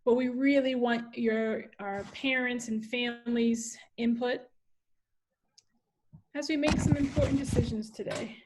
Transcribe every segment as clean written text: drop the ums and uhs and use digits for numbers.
but we really want our parents and families' input as we make some important decisions today.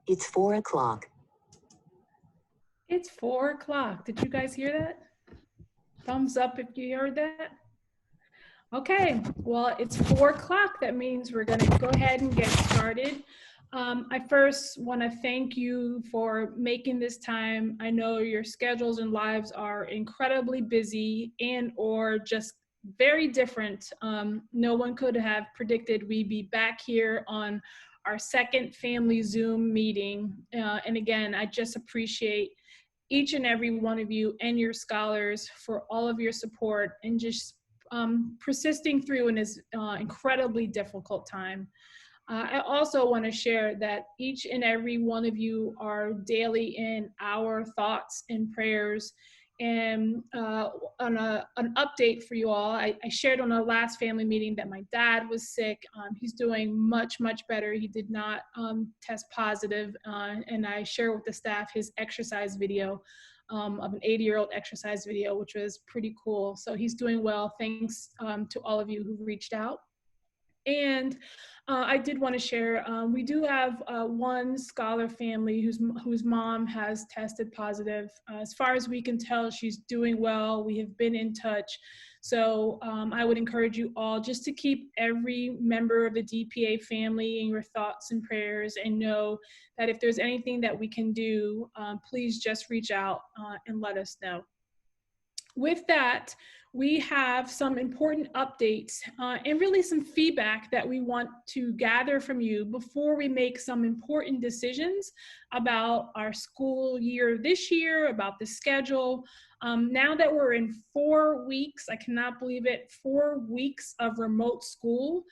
It's 4 o'clock. It's 4 o'clock. Did you guys hear that? Thumbs up if you heard that. Okay, well, it's 4 o'clock. That means we're going to go ahead and get started. I first want to thank you for making this time. I know your schedules and lives are incredibly busy and or just very different. No one could have predicted we'd be back here on our second family Zoom meeting. And again, I just appreciate each and every one of you and your scholars for all of your support and just persisting through in this incredibly difficult time. I also want to share that each and every one of you are daily in our thoughts and prayers. And on an update for you all, I shared on our last family meeting that my dad was sick. He's doing much, much better. He did not test positive. And I share with the staff his exercise video of an 80-year-old exercise video, which was pretty cool. So he's doing well. Thanks to all of you who reached out. And I did want to share, we do have one scholar family whose mom has tested positive. As far as we can tell, she's doing well. We have been in touch. So I would encourage you all just to keep every member of the DPA family in your thoughts and prayers, and know that if there's anything that we can do, please just reach out and let us know. With that, we have some important updates and really some feedback that we want to gather from you before we make some important decisions about our school year this year, about the schedule. Now that we're in 4 weeks, I cannot believe it, 4 weeks of remote school.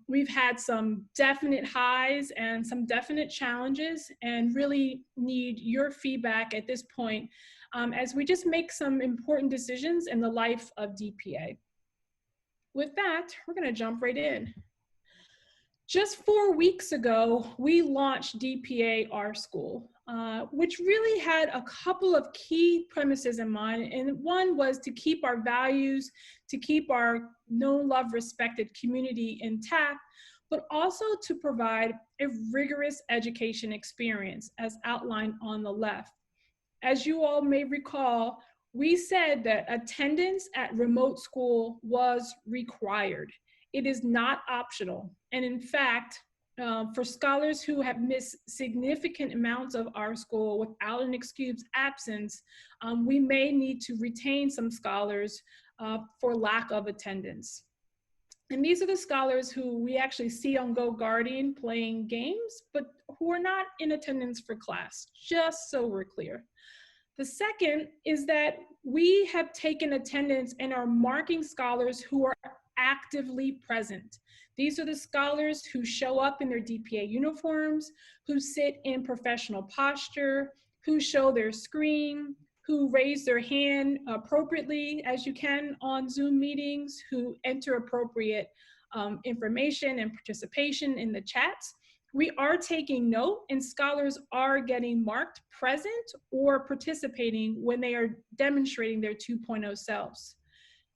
We've had some definite highs and some definite challenges, and really need your feedback at this point as we just make some important decisions in the life of DPA. With that, we're going to jump right in. Just 4 weeks ago, we launched DPA Our School, which really had a couple of key premises in mind. And one was to keep our values, to keep our known, loved, respected community intact, but also to provide a rigorous education experience as outlined on the left. As you all may recall, we said that attendance at remote school was required. It is not optional. And in fact, for scholars who have missed significant amounts of our school without an excused absence, we may need to retain some scholars for lack of attendance. And these are the scholars who we actually see on GoGuardian playing games, but who are not in attendance for class, just so we're clear. The second is that we have taken attendance and are marking scholars who are actively present. These are the scholars who show up in their DPA uniforms, who sit in professional posture, who show their screen, who raise their hand appropriately as you can on Zoom meetings, who enter appropriate information and participation in the chats. We are taking note, and scholars are getting marked present or participating when they are demonstrating their 2.0 selves.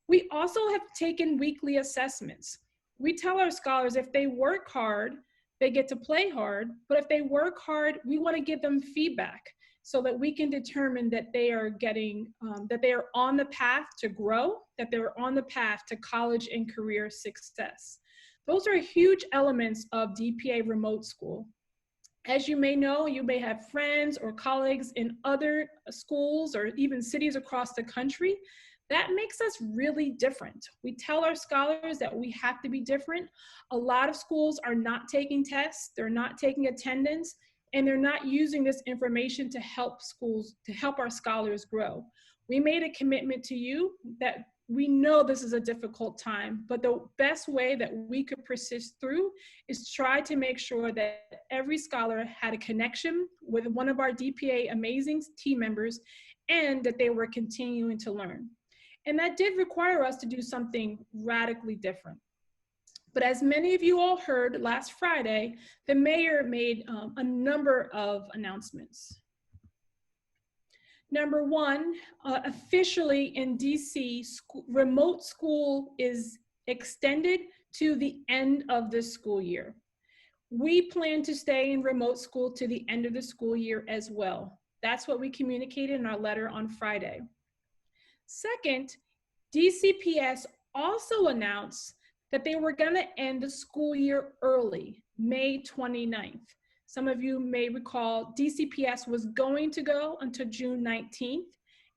We also have taken weekly assessments. We tell our scholars if they work hard, they get to play hard, but if they work hard, we want to give them feedback so that we can determine that they are getting, that they are on the path to grow, that they're on the path to college and career success. Those are huge elements of DPA remote school. As you may know, you may have friends or colleagues in other schools or even cities across the country. That makes us really different. We tell our scholars that we have to be different. A lot of schools are not taking tests, they're not taking attendance, and they're not using this information to help schools, to help our scholars grow. We made a commitment to you that we know this is a difficult time, but the best way that we could persist through is try to make sure that every scholar had a connection with one of our DPA amazing team members and that they were continuing to learn. And that did require us to do something radically different. But as many of you all heard last Friday, the mayor made a number of announcements. Number one, officially in DC, remote school is extended to the end of the school year. We plan to stay in remote school to the end of the school year as well. That's what we communicated in our letter on Friday. Second, DCPS also announced that they were going to end the school year early, May 29th. Some of you may recall DCPS was going to go until June 19th.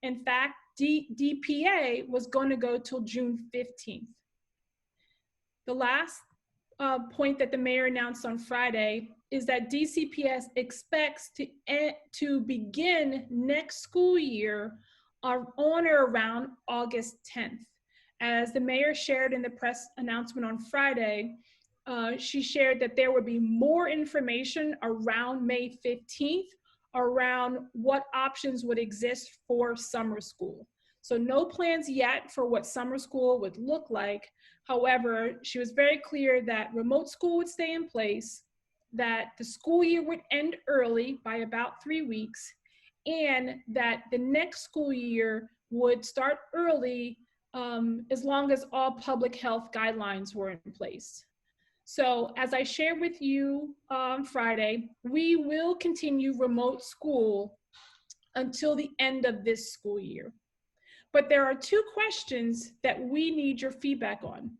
In fact, DPA was going to go till June 15th. The last point that the mayor announced on Friday is that DCPS expects to begin next school year on or around August 10th. As the mayor shared in the press announcement on Friday, she shared that there would be more information around May 15th around what options would exist for summer school. So no plans yet for what summer school would look like. However, she was very clear that remote school would stay in place, that the school year would end early by about 3 weeks, and that the next school year would start early as long as all public health guidelines were in place. So as I shared with you on Friday, we will continue remote school until the end of this school year. But there are two questions that we need your feedback on.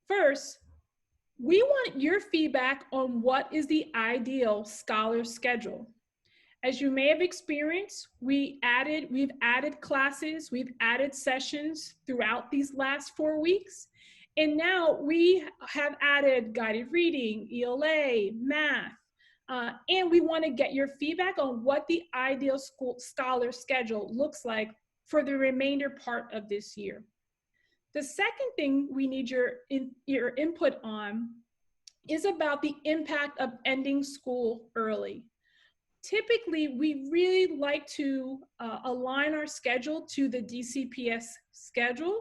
First, we want your feedback on what is the ideal scholar schedule. As you may have experienced, we've added classes, we've added sessions throughout these last 4 weeks. And now we have added guided reading, ELA, math, and we want to get your feedback on what the ideal scholar schedule looks like for the remainder part of this year. The second thing we need your input on is about the impact of ending school early. Typically, we really like to align our schedule to the DCPS schedule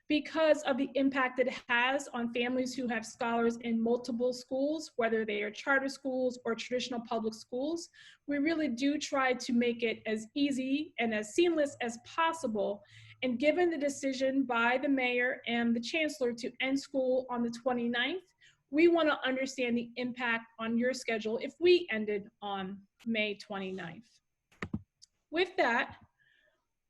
because of the impact it has on families who have scholars in multiple schools, whether they are charter schools or traditional public schools. We really do try to make it as easy and as seamless as possible. And given the decision by the mayor and the chancellor to end school on the 29th, we want to understand the impact on your schedule if we ended on May 29th. With that,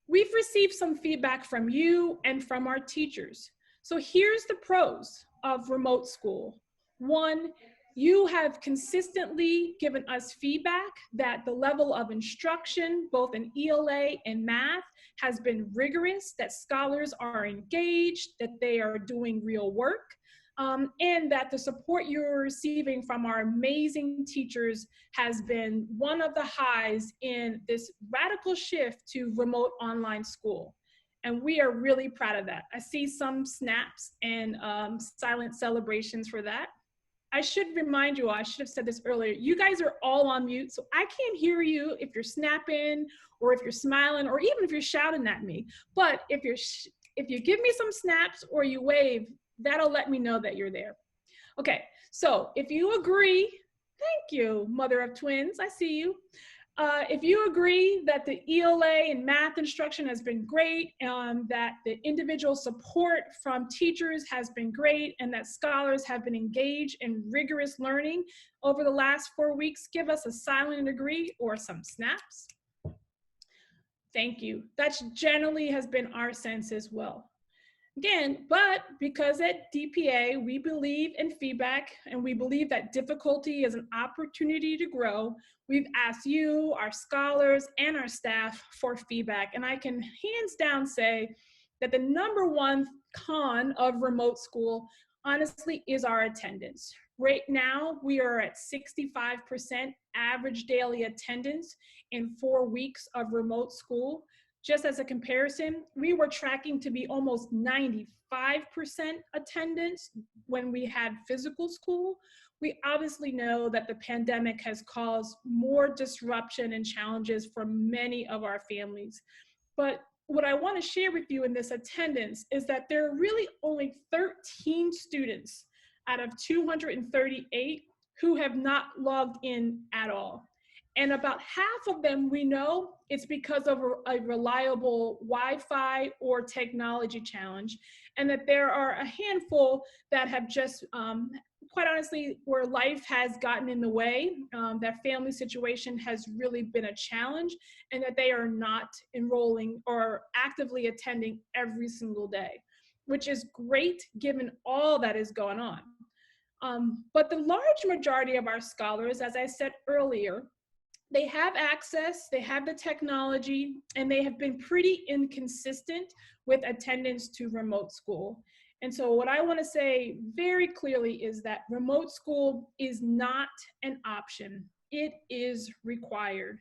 we've received some feedback from you and from our teachers. So here's the pros of remote school. One, you have consistently given us feedback that the level of instruction, both in ELA and math, has been rigorous, that scholars are engaged, that they are doing real work, and that the support you're receiving from our amazing teachers has been one of the highs in this radical shift to remote online school. And we are really proud of that. I see some snaps and silent celebrations for that. I should remind you all, I should have said this earlier, you guys are all on mute, so I can't hear you if you're snapping or if you're smiling or even if you're shouting at me. But if you give me some snaps or you wave, that'll let me know that you're there. Okay, so if you agree, thank you, mother of twins, I see you. If you agree that the ELA and math instruction has been great, that the individual support from teachers has been great, and that scholars have been engaged in rigorous learning over the last 4 weeks, give us a silent agree or some snaps. Thank you. That generally has been our sense as well. Again, but because at DPA, we believe in feedback and we believe that difficulty is an opportunity to grow, we've asked you, our scholars, and our staff for feedback. And I can hands down say that the #1 con of remote school, honestly, is our attendance. Right now, we are at 65% average daily attendance in 4 weeks of remote school. Just as a comparison, we were tracking to be almost 95% attendance when we had physical school. We obviously know that the pandemic has caused more disruption and challenges for many of our families. But what I want to share with you in this attendance is that there are really only 13 students out of 238 who have not logged in at all. And about half of them, we know it's because of a reliable Wi-Fi or technology challenge, and that there are a handful that have just, quite honestly, where life has gotten in the way, that family situation has really been a challenge, and that they are not enrolling or actively attending every single day, which is great given all that is going on. But the large majority of our scholars, as I said earlier, they have access, they have the technology, and they have been pretty inconsistent with attendance to remote school. And so what I want to say very clearly is that remote school is not an option. It is required.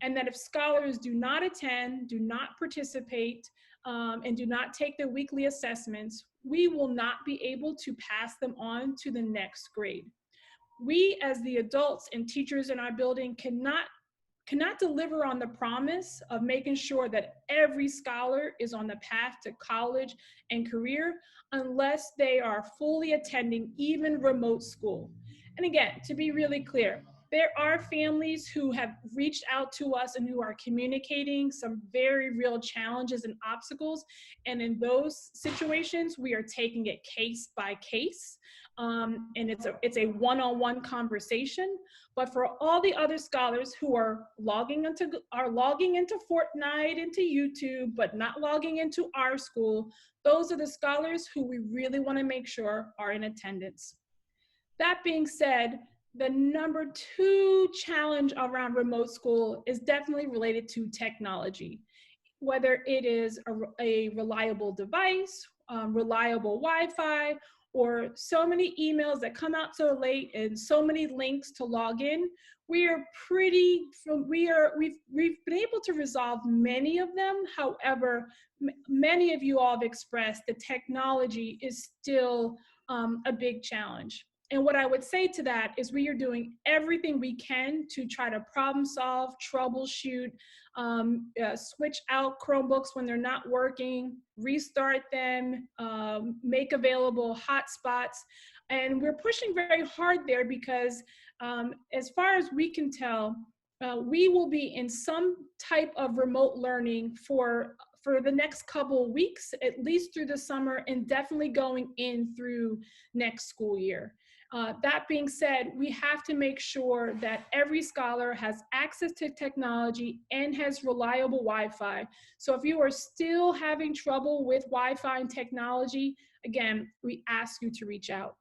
And that if scholars do not attend, do not participate, and do not take their weekly assessments, we will not be able to pass them on to the next grade. We, as the adults and teachers in our building, cannot deliver on the promise of making sure that every scholar is on the path to college and career unless they are fully attending even remote school. And again, to be really clear, there are families who have reached out to us and who are communicating some very real challenges and obstacles. And in those situations, we are taking it case by case. And it's a one-on-one conversation. But for all the other scholars who are logging into Fortnite, into YouTube, but not logging into our school, those are the scholars who we really want to make sure are in attendance. That being said, the number 2 challenge around remote school is definitely related to technology. Whether it is a reliable device, reliable Wi-Fi, or so many emails that come out so late and so many links to log in, we've been able to resolve many of them. However, many of you all have expressed the technology is still a big challenge. And what I would say to that is we are doing everything we can to try to problem solve, troubleshoot, switch out Chromebooks when they're not working, restart them, make available hotspots. And we're pushing very hard there because as far as we can tell, we will be in some type of remote learning for the next couple of weeks, at least through the summer, and definitely going in through next school year. That being said, we have to make sure that every scholar has access to technology and has reliable Wi-Fi. So if you are still having trouble with Wi-Fi and technology, again, we ask you to reach out.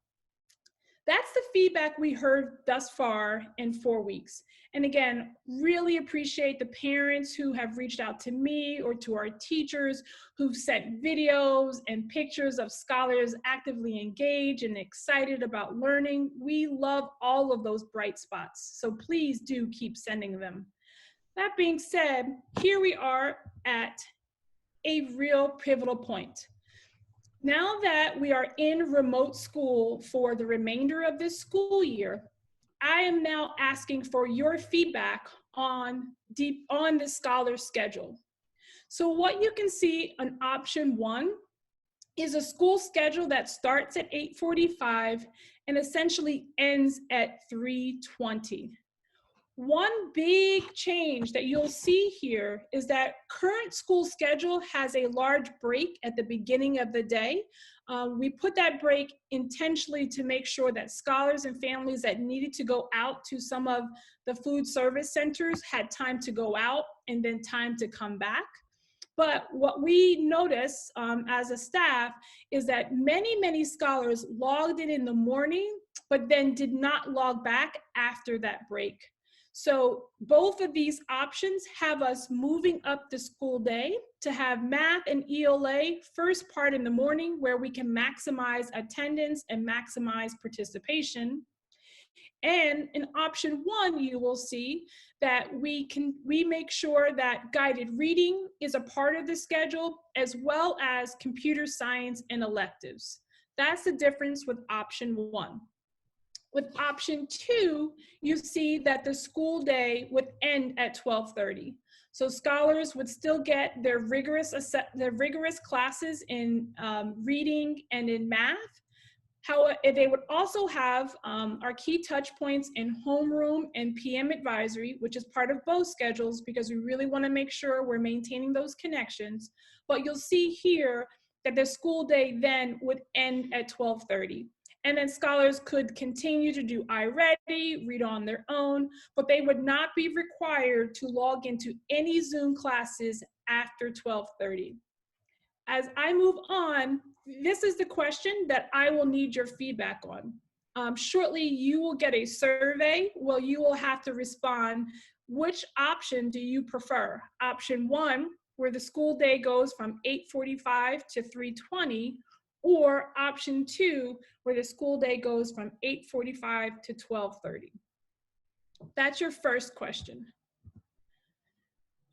That's the feedback we heard thus far in 4 weeks. And again, really appreciate the parents who have reached out to me or to our teachers who've sent videos and pictures of scholars actively engaged and excited about learning. We love all of those bright spots, so please do keep sending them. That being said, here we are at a real pivotal point. Now that we are in remote school for the remainder of this school year, I am now asking for your feedback on the scholar schedule. So what you can see on option 1 is a school schedule that starts at 8:45 and essentially ends at 3:20. One big change that you'll see here is that current school schedule has a large break at the beginning of the day. We put that break intentionally to make sure that scholars and families that needed to go out to some of the food service centers had time to go out and then time to come back. But what we notice as a staff is that many scholars logged in the morning, but then did not log back after that break. So both of these options have us moving up the school day to have math and ELA first part in the morning where we can maximize attendance and maximize participation. And in option 1, you will see that we make sure that guided reading is a part of the schedule, as well as computer science and electives. That's the difference with option 1. With option 2, you see that the school day would end at 12:30. So scholars would still get their rigorous classes in reading and in math. However, they would also have our key touch points in homeroom and PM advisory, which is part of both schedules because we really want to make sure we're maintaining those connections. But you'll see here that the school day then would end at 12:30. And then scholars could continue to do iReady, read on their own, but they would not be required to log into any Zoom classes after 12:30. As I move on, this is the question that I will need your feedback on. Shortly, you will get a survey where you will have to respond, which option do you prefer? Option 1, where the school day goes from 8:45 to 3:20, or option 2, where the school day goes from 8:45 to 12:30. That's your first question.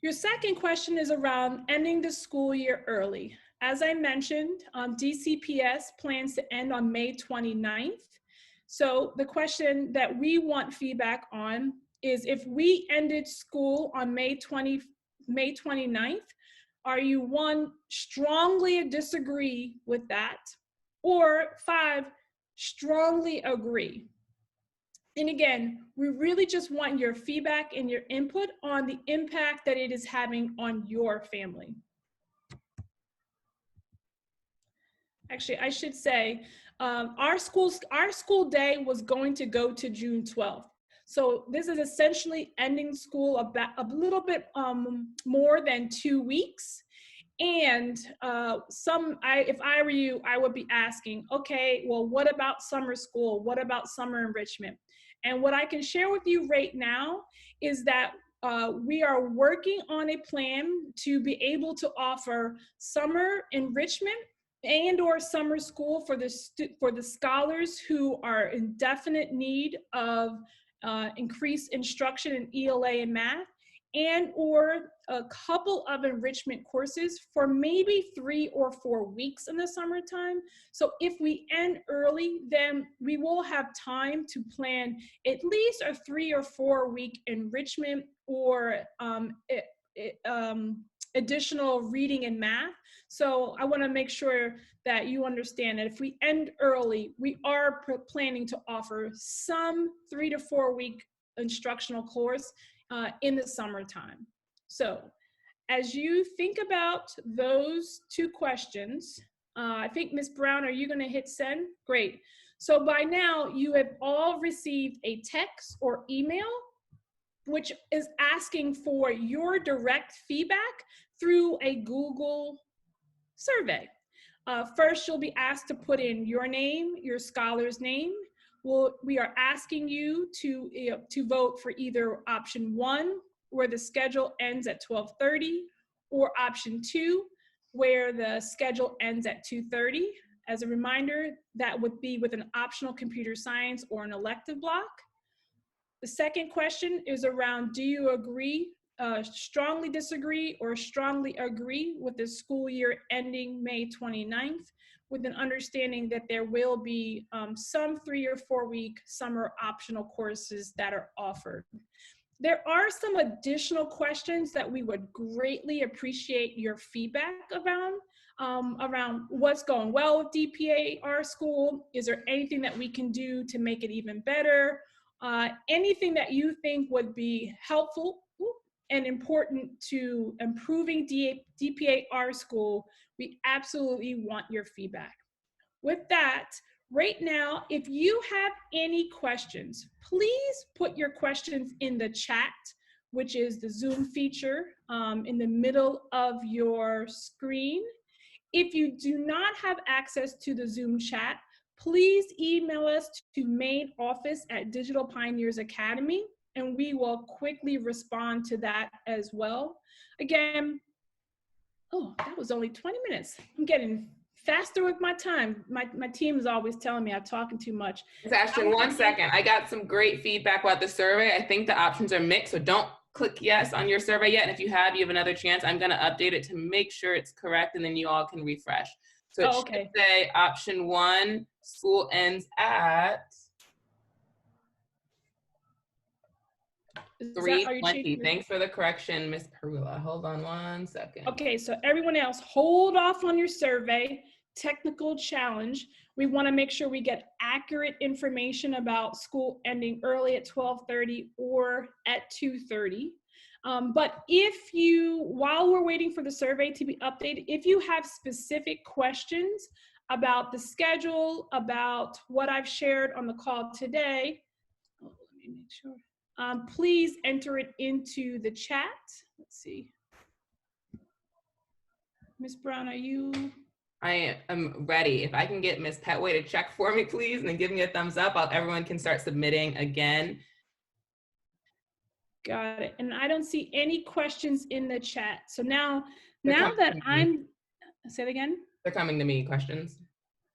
Your second question is around ending the school year early. As I mentioned, DCPS plans to end on May 29th. So the question that we want feedback on is, if we ended school on May 29th, are you 1, strongly disagree with that, or 5, strongly agree? And again, we really just want your feedback and your input on the impact that it is having on your family. Actually, I should say, our school day was going to go to June 12th. So this is essentially ending school about a little bit more than 2 weeks. And if I were you, I would be asking, okay, well, what about summer school? What about summer enrichment? And what I can share with you right now is that we are working on a plan to be able to offer summer enrichment and/or summer school for the scholars who are in definite need of increased instruction in ELA and math, and/or a couple of enrichment courses for maybe 3 or 4 weeks in the summertime. So if we end early, then we will have time to plan at least a 3 or 4 week enrichment or additional reading and math. So I want to make sure that you understand that if we end early, we are planning to offer some 3 to 4 week instructional course in the summertime. So as you think about those 2 questions, I think Ms. Brown, are you going to hit send? Great. So by now you have all received a text or email which is asking for your direct feedback through a Google survey. First, you'll be asked to put in your name, your scholar's name. We are asking you to vote for either option 1, where the schedule ends at 12:30, or option 2, where the schedule ends at 2:30. As a reminder, that would be with an optional computer science or an elective block. The second question is around, do you agree, strongly disagree, or strongly agree with the school year ending May 29th, with an understanding that there will be some 3 or 4 week summer optional courses that are offered. There are some additional questions that we would greatly appreciate your feedback around what's going well with DPA our school. Is there anything that we can do to make it even better? Anything that you think would be helpful and important to improving DPA our school, we absolutely want your feedback. With that, right now, if you have any questions, please put your questions in the chat, which is the Zoom feature in the middle of your screen. If you do not have access to the Zoom chat, please email us to main office at Digital Pioneers Academy, and we will quickly respond to that as well. Again, oh, that was only 20 minutes. I'm getting faster with my time. My team is always telling me I'm talking too much. Ms. Ashton, 1 second. I got some great feedback about the survey. I think the options are mixed, so don't click yes on your survey yet. And if you have another chance. I'm going to update it to make sure it's correct, and then you all can refresh. So it should say option 1, school ends at 3:20. Thanks for the correction, Ms. Perula. Hold on 1 second. Okay, so everyone else, hold off on your survey. Technical challenge. We want to make sure we get accurate information about school ending early at 12:30 or at 2:30. But if you, while we're waiting for the survey to be updated, if you have specific questions about the schedule, about what I've shared on the call today, let me make sure. Please enter it into the chat. Let's see. Ms. Brown, are you? I am ready. If I can get Ms. Petway to check for me, please, and then give me a thumbs up, everyone can start submitting again. Got it. And I don't see any questions in the chat. So now that I'm, say it again? They're coming to me, questions.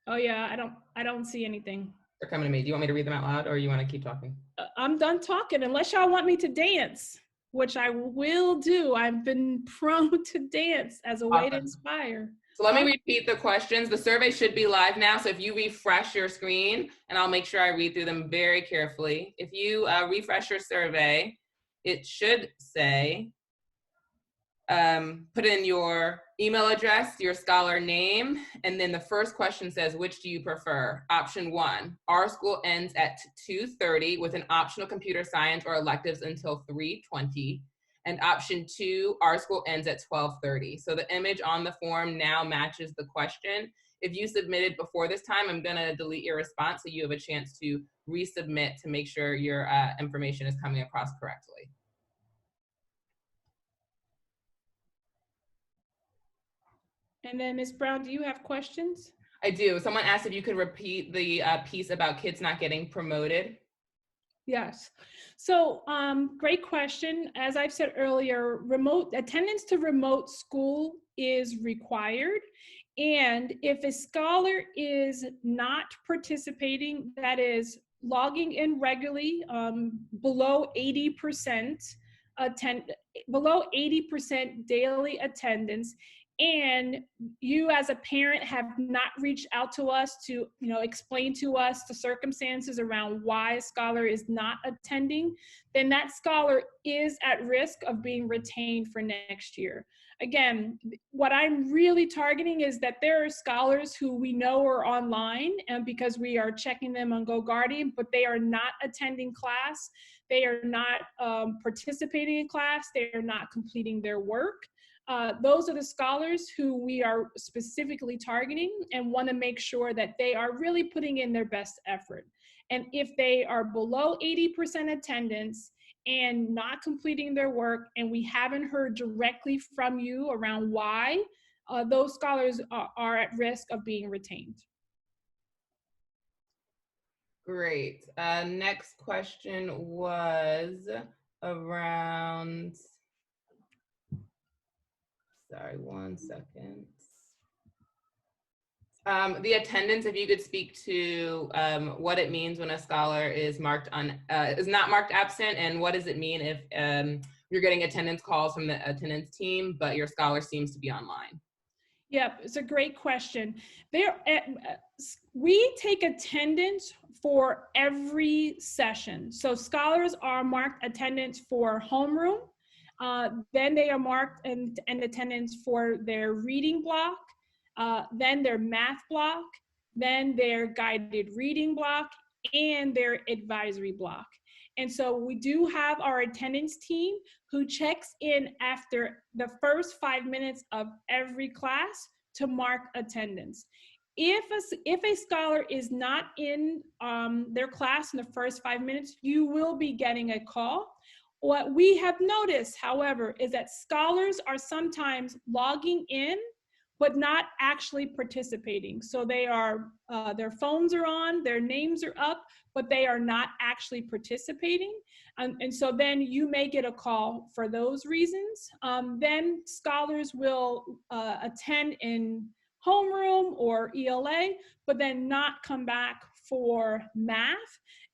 Oh yeah, I don't see anything. They're coming to me. Do you want me to read them out loud, or you want to keep talking? I'm done talking, unless y'all want me to dance, which I will do. I've been prone to dance as a way to inspire. So let me repeat the questions. The survey should be live now. So if you refresh your screen, and I'll make sure I read through them very carefully. If you refresh your survey, it should say, put in your email address, your scholar name, and then the first question says, which do you prefer? Option 1, our school ends at 2:30 with an optional computer science or electives until 3:20. And option 2, our school ends at 12:30. So the image on the form now matches the question. If you submitted before this time, I'm gonna delete your response so you have a chance to resubmit to make sure your information is coming across correctly. And then Ms. Brown, do you have questions? I do. Someone asked if you could repeat the piece about kids not getting promoted. Yes. So great question. As I've said earlier, remote attendance to remote school is required. And if a scholar is not participating, that is logging in regularly, below 80% below 80% daily attendance, and you as a parent have not reached out to us to, explain to us the circumstances around why a scholar is not attending, then that scholar is at risk of being retained for next year. Again, what I'm really targeting is that there are scholars who we know are online, and because we are checking them on GoGuardian, but they are not attending class. They are not participating in class. They are not completing their work. Those are the scholars who we are specifically targeting and want to make sure that they are really putting in their best effort. And if they are below 80% attendance and not completing their work, and we haven't heard directly from you around why, those scholars are at risk of being retained. Great. Next question was around, sorry, 1 second. The attendance, if you could speak to what it means when a scholar is marked is not marked absent, and what does it mean if you're getting attendance calls from the attendance team, but your scholar seems to be online? Yeah, it's a great question. We take attendance for every session. So scholars are marked attendance for homeroom. Then they are marked in attendance for their reading block, then their math block, then their guided reading block, and their advisory block. And so we do have our attendance team who checks in after the first 5 minutes of every class to mark attendance. If a scholar is not in their class in the first 5 minutes, you will be getting a call. What we have noticed, however, is that scholars are sometimes logging in, but not actually participating. So they are, their phones are on, their names are up, but they are not actually participating. And so then you may get a call for those reasons. Then scholars will attend in homeroom or ELA, but then not come back for math.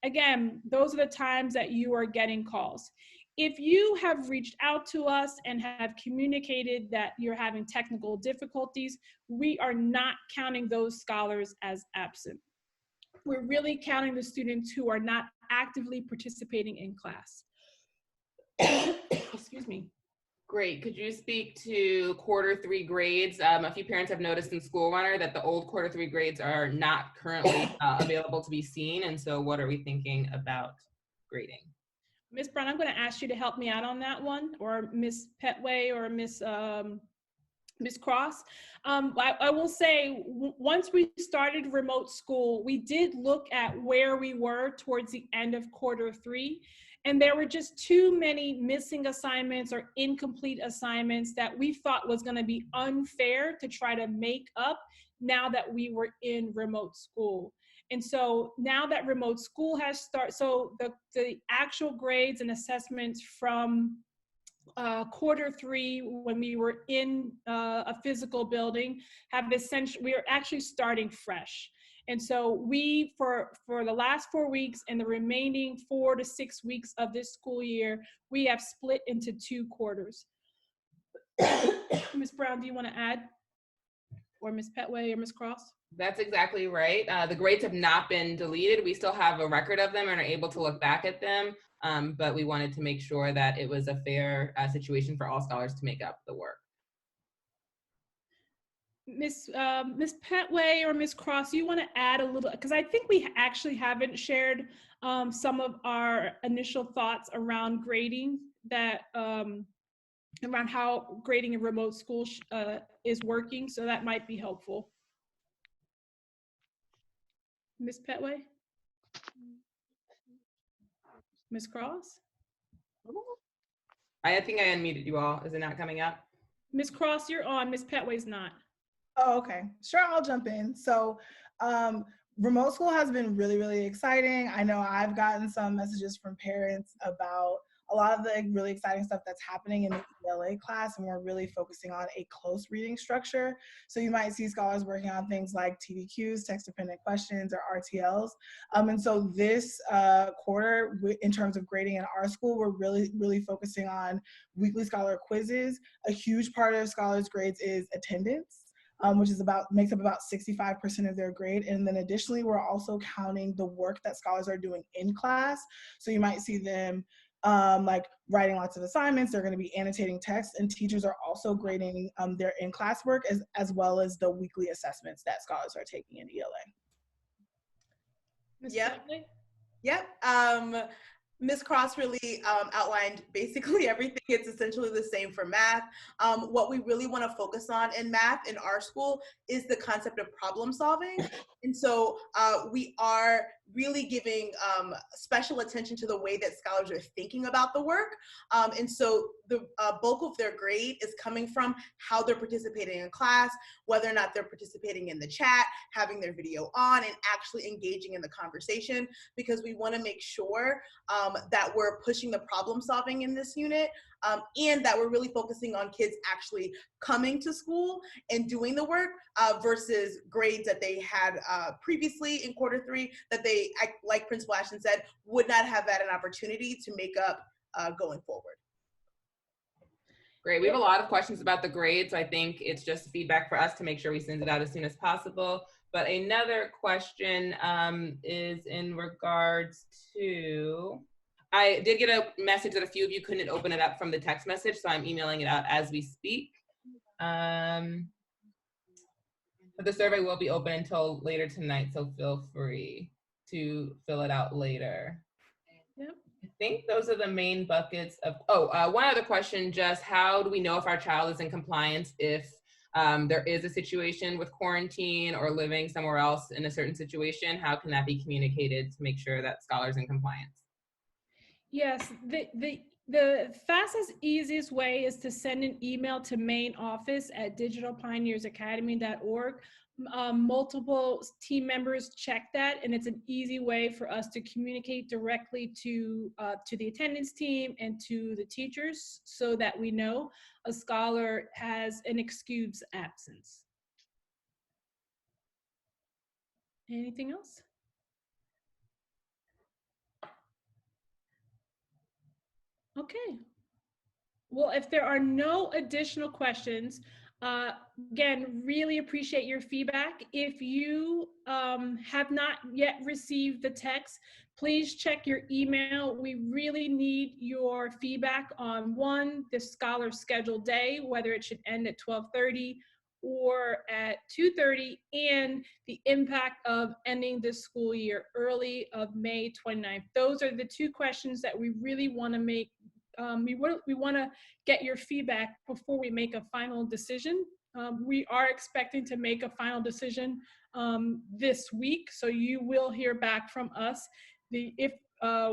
Again, those are the times that you are getting calls. If you have reached out to us and have communicated that you're having technical difficulties, we are not counting those scholars as absent. We're really counting the students who are not actively participating in class. Excuse me. Great. Could you speak to quarter 3 grades? A few parents have noticed in School Runner that the old quarter 3 grades are not currently available to be seen. And so what are we thinking about grading? Ms. Brown, I'm going to ask you to help me out on that one, or Ms. Petway or Ms. Cross. I will say, once we started remote school, we did look at where we were towards the end of quarter 3, and there were just too many missing assignments or incomplete assignments that we thought was going to be unfair to try to make up now that we were in remote school. And so now that remote school has started, so the actual grades and assessments from quarter 3, when we were in a physical building, have essentially, we are actually starting fresh. And so we, for the last 4 weeks and the remaining 4 to 6 weeks of this school year, we have split into 2 quarters. Ms. Brown, do you want to add? Or Ms. Petway or Ms. Cross? That's exactly right. The grades have not been deleted. We still have a record of them and are able to look back at them. But we wanted to make sure that it was a fair situation for all scholars to make up the work. Ms. Petway or Ms. Cross, you want to add a little, because I think we actually haven't shared some of our initial thoughts around grading, that around how grading in remote school is working, so that might be helpful. Ms. Petway? Ms. Cross? I think I unmuted you all. Is it not coming up? Ms. Cross, you're on. Ms. Petway's not. Oh, okay. Sure, I'll jump in. So remote school has been really, really exciting. I know I've gotten some messages from parents about a lot of the really exciting stuff that's happening in the ELA class, and we're really focusing on a close reading structure. So you might see scholars working on things like TDQs, text-dependent questions, or RTLs. And so this quarter, in terms of grading in our school, we're really, really focusing on weekly scholar quizzes. A huge part of scholars' grades is attendance. Which is makes up about 65% of their grade. And then additionally, we're also counting the work that scholars are doing in class. So you might see them like writing lots of assignments. They're going to be annotating text, and teachers are also grading their in-class work as well as the weekly assessments that scholars are taking in ELA. Yep. Ms. Cross really outlined basically everything. It's essentially the same for math. What we really want to focus on in math in our school is the concept of problem solving. And so we are really giving special attention to the way that scholars are thinking about the work. And so the bulk of their grade is coming from how they're participating in class, whether or not they're participating in the chat, having their video on, and actually engaging in the conversation, because we want to make sure that we're pushing the problem solving in this unit, and that we're really focusing on kids actually coming to school and doing the work versus grades that they had previously in quarter 3 that they, like Principal Ashton said, would not have had an opportunity to make up going forward. Great. We have a lot of questions about the grades. So I think it's just feedback for us to make sure we send it out as soon as possible. But another question is in regards to, I did get a message that a few of you couldn't open it up from the text message, so I'm emailing it out as we speak. But the survey will be open until later tonight, so feel free to fill it out later. Yep. I think those are the main buckets of, one other question, just how do we know if our child is in compliance if there is a situation with quarantine or living somewhere else in a certain situation? How can that be communicated to make sure that scholars in compliance? Yes, the fastest, easiest way is to send an email to main office at digitalpioneersacademy.org. Multiple team members check that, and it's an easy way for us to communicate directly to the attendance team and to the teachers, so that we know a scholar has an excused absence. Anything else? Okay. Well, if there are no additional questions, again, really appreciate your feedback. If you have not yet received the text, please check your email. We really need your feedback on one, the scholar scheduled day, whether it should end at 12:30 or at 2:30, and the impact of ending the school year early of May 29th. Those are the two questions that we really want to make. We want to get your feedback before we make a final decision. We are expecting to make a final decision this week, so you will hear back from us if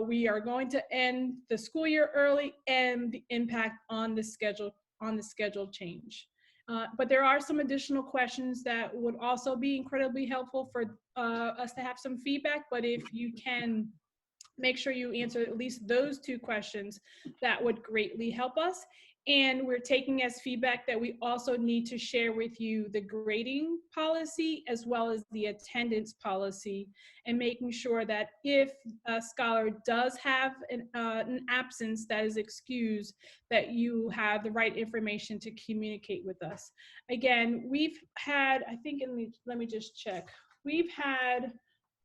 we are going to end the school year early and the impact on the schedule change. But there are some additional questions that would also be incredibly helpful for us to have some feedback. But if you can make sure you answer at least those two questions, that would greatly help us. And we're taking as feedback that we also need to share with you the grading policy as well as the attendance policy, and making sure that if a scholar does have an absence that is excused, that you have the right information to communicate with us. Again, we've had, I think, let me just check. We've had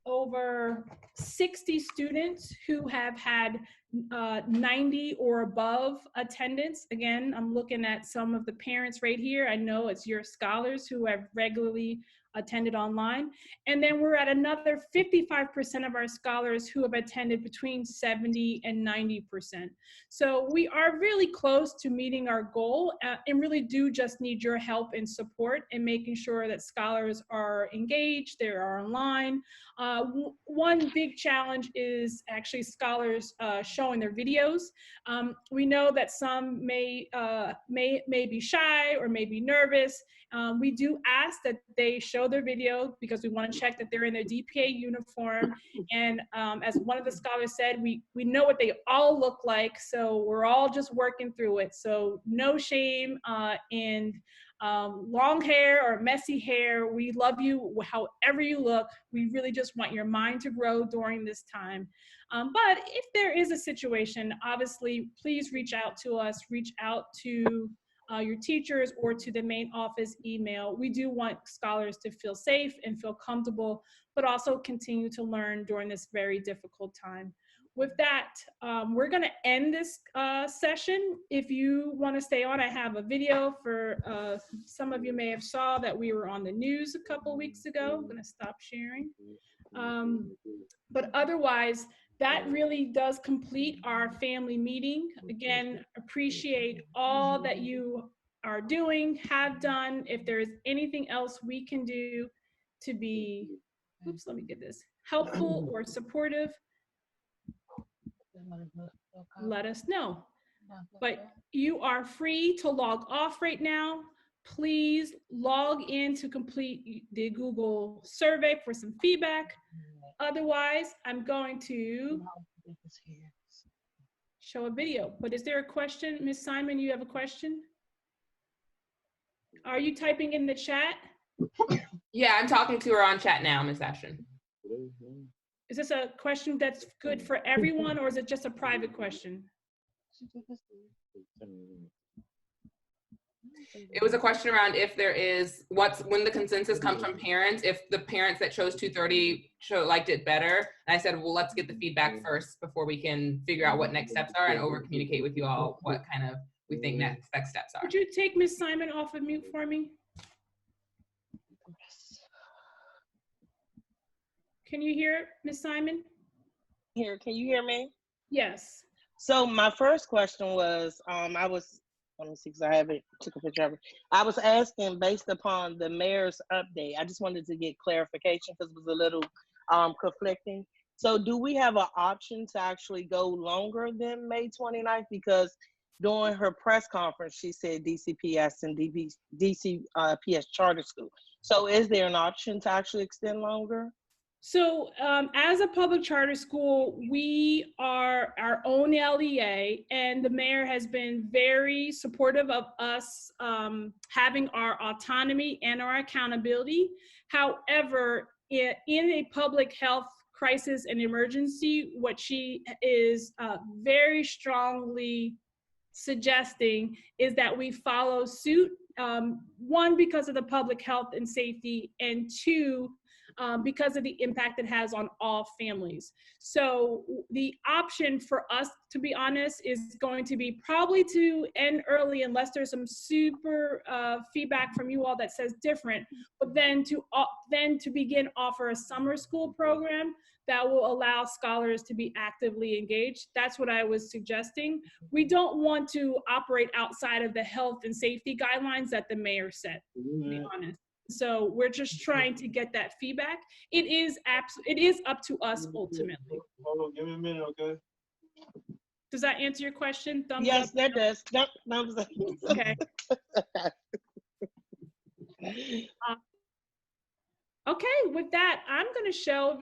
over 60 students who have had 90 or above attendance. Again, I'm looking at some of the parents right here. I know it's your scholars who have regularly attended online. And then we're at another 55% of our scholars who have attended between 70 and 90%. So we are really close to meeting our goal, and really do just need your help and support in making sure that scholars are engaged, they are online. One big challenge is actually scholars showing their videos. We know that some may be shy or may be nervous. We do ask that they show their video because we want to check that they're in their DPA uniform. And as one of the scholars said, we know what they all look like, so we're all just working through it. So no shame in long hair or messy hair. We love you however you look. We really just want your mind to grow during this time. But if there is a situation, obviously, please reach out to us, reach out to your teachers or to the main office email. We do want scholars to feel safe and feel comfortable, but also continue to learn during this very difficult time. With that, we're going to end this session. If you want to stay on, I have a video for some of you may have saw that we were on the news a couple weeks ago. I'm going to stop sharing. But otherwise, that really does complete our family meeting. Again, appreciate all that you are doing, have done. If there is anything else we can do to be, oops, let me get this, helpful or supportive, let us know. But you are free to log off right now. Please log in to complete the Google survey for some feedback. Otherwise, I'm going to show a video. But is there a question? Ms. Simon, you have a question? Are you typing in the chat? Yeah, I'm talking to her on chat now, Ms. Ashton. Is this a question that's good for everyone, or is it just a private question? It was a question around if there is, when the consensus comes from parents, if the parents that chose 2:30 liked it better. And I said, well, let's get the feedback first before we can figure out what next steps are and over communicate with you all what kind of we think next steps are. Would you take Ms. Simon off of mute for me? Can you hear Ms. Simon? Here, can you hear me? Yes. So my first question was, let me see, because I haven't took a picture of it. I was asking based upon the mayor's update. I just wanted to get clarification because it was a little conflicting. So do we have an option to actually go longer than May 29th? Because during her press conference, she said DCPS and DCPS charter school. So is there an option to actually extend longer? So as a public charter school, we are our own LEA, and the mayor has been very supportive of us having our autonomy and our accountability. However, in a public health crisis and emergency, what she is very strongly suggesting is that we follow suit. One, because of the public health and safety, and two, because of the impact it has on all families. So the option for us, to be honest, is going to be probably to end early unless there's some super feedback from you all that says different, but then to begin offer a summer school program that will allow scholars to be actively engaged. That's what I was suggesting. We don't want to operate outside of the health and safety guidelines that the mayor set, to be honest. So we're just trying to get that feedback. It is up to us ultimately. Hold on, give me a minute, okay? Does that answer your question? Thumbs Yes, up? that does. Thumbs up. Okay. Okay, with that, I'm going to show